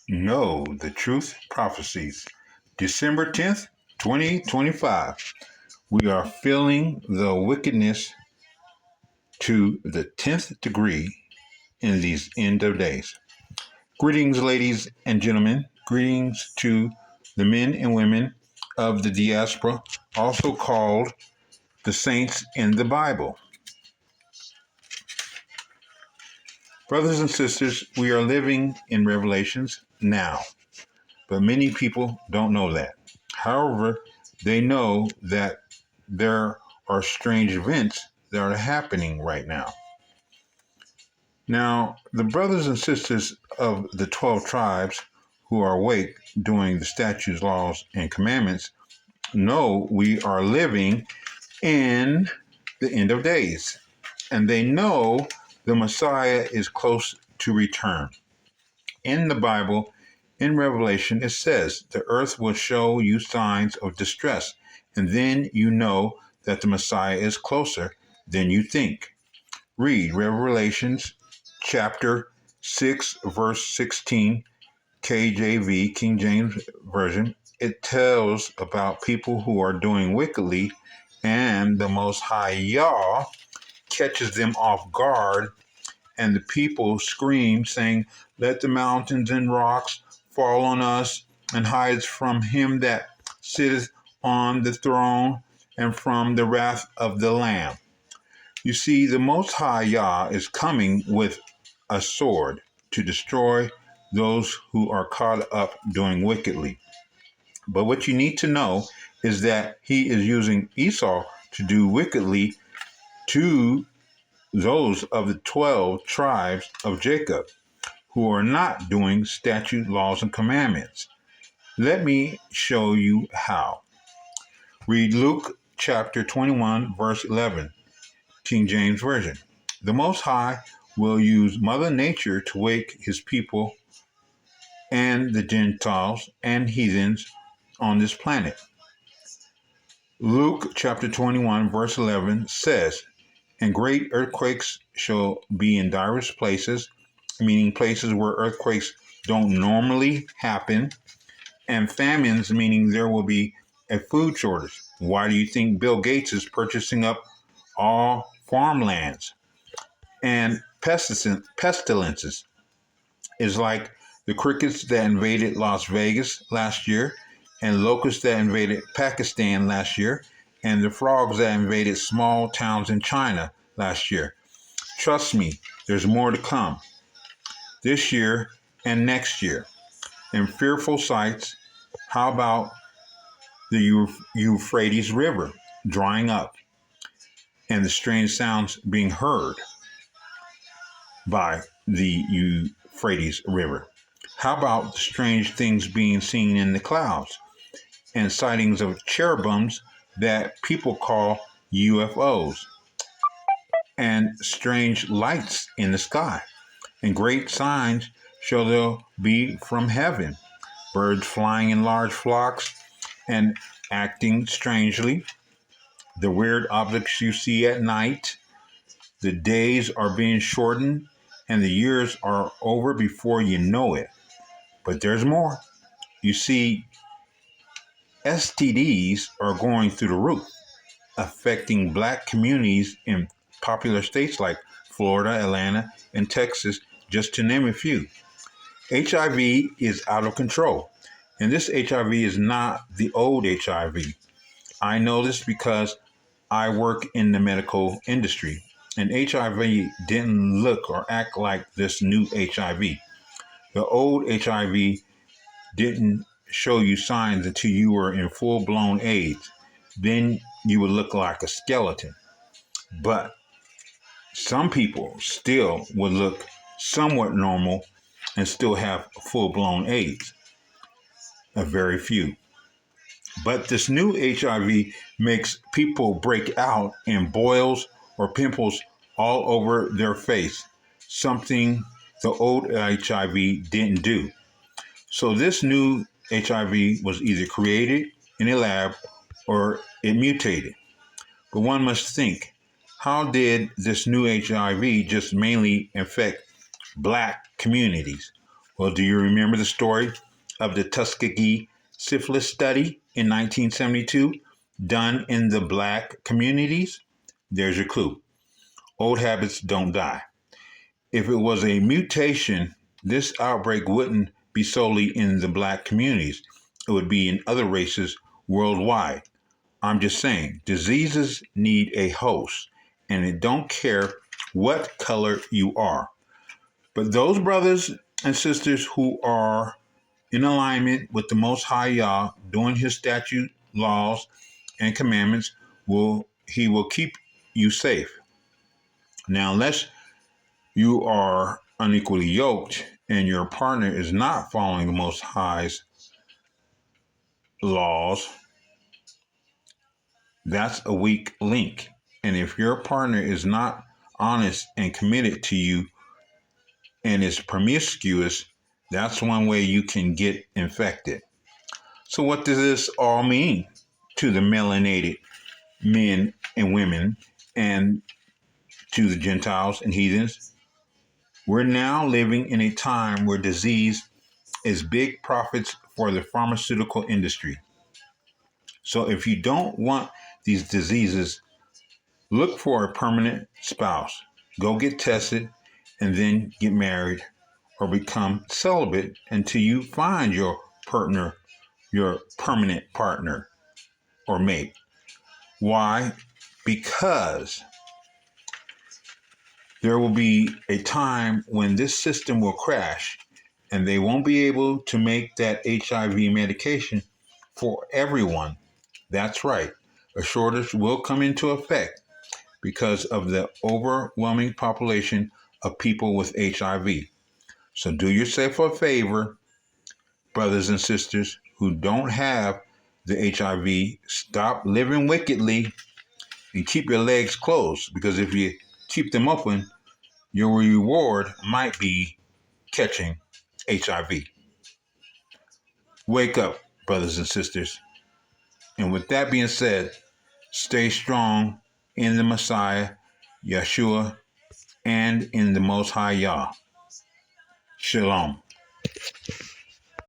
Know the Truth Prophecies. December 10th, 2025. We are feeling the wickedness to the 10th degree in these end of days. Greetings, ladies and gentlemen. Greetings to the men and women of the diaspora, also called the saints in the Bible. Brothers and sisters, we are living in Revelations now, but many people don't know that. However, they know that there are strange events that are happening right now. Now, the brothers and sisters of the 12 tribes who are awake doing the statutes, laws, and commandments know we are living in the end of days, and they know the Messiah is close to return. In the Bible, in Revelation, it says, the earth will show you signs of distress, and then you know that the Messiah is closer than you think. Read Revelations chapter 6, verse 16, KJV, King James Version. It tells about people who are doing wickedly, and the Most High Yah catches them off guard, and the people scream, saying, let the mountains and rocks fall on us, and hide from him that sitteth on the throne, and from the wrath of the Lamb. You see, the Most High Yah is coming with a sword to destroy those who are caught up doing wickedly. But what you need to know is that he is using Esau to do wickedly to those of the 12 tribes of Jacob who are not doing statutes, laws, and commandments. Let me show you how. Read Luke chapter 21, verse 11, King James Version. The Most High will use Mother Nature to wake his people and the Gentiles and heathens on this planet. Luke chapter 21, verse 11 says, and great earthquakes shall be in diverse places, meaning places where earthquakes don't normally happen, and famines, meaning there will be a food shortage. Why do you think Bill Gates is purchasing up all farmlands? And pestilences is like the crickets that invaded Las Vegas last year, and locusts that invaded Pakistan last year, and the frogs that invaded small towns in China last year. Trust me, there's more to come this year and next year. And fearful sights, how about the Euphrates River drying up and the strange sounds being heard by the Euphrates River? How about the strange things being seen in the clouds and sightings of cherubims that people call UFOs, and strange lights in the sky, and great signs shall there be from heaven, birds flying in large flocks and acting strangely, the weird objects you see at night, the days are being shortened, and the years are over before you know it. But there's more. You see, STDs are going through the roof, affecting black communities in popular states like Florida, Atlanta, and Texas, just to name a few. HIV is out of control, and this HIV is not the old HIV. I know this because I work in the medical industry, and HIV didn't look or act like this new HIV. The old HIV didn't show you signs until you were in full-blown AIDS. Then you would look like a skeleton. But some people still would look somewhat normal and still have full-blown AIDS. A very few. But this new HIV makes people break out in boils or pimples all over their face, something the old HIV didn't do. So this new HIV was either created in a lab or it mutated. But one must think, how did this new HIV just mainly infect black communities? Well, do you remember the story of the Tuskegee syphilis study in 1972 done in the black communities? There's your clue. Old habits don't die. If it was a mutation, this outbreak wouldn't be solely in the black communities. It would be in other races worldwide. I'm just saying, diseases need a host, and it don't care what color you are. But those brothers and sisters who are in alignment with the Most High Yah, doing His statute, laws, and commandments, He will keep you safe. Now, unless you are unequally yoked and your partner is not following the Most High's laws, that's a weak link. And if your partner is not honest and committed to you and is promiscuous, that's one way you can get infected. So, what does this all mean to the melanated men and women and to the Gentiles and heathens? We're now living in a time where disease is big profits for the pharmaceutical industry. So, if you don't want these diseases, look for a permanent spouse. Go get tested and then get married or become celibate until you find your partner, your permanent partner or mate. Why? Because there will be a time when this system will crash and they won't be able to make that HIV medication for everyone. That's right. A shortage will come into effect because of the overwhelming population of people with HIV. So do yourself a favor, brothers and sisters who don't have the HIV, stop living wickedly and keep your legs closed, because if you keep them open, your reward might be catching HIV. Wake up, brothers and sisters. And with that being said, stay strong in the Messiah, Yeshua, and in the Most High Yah. Shalom.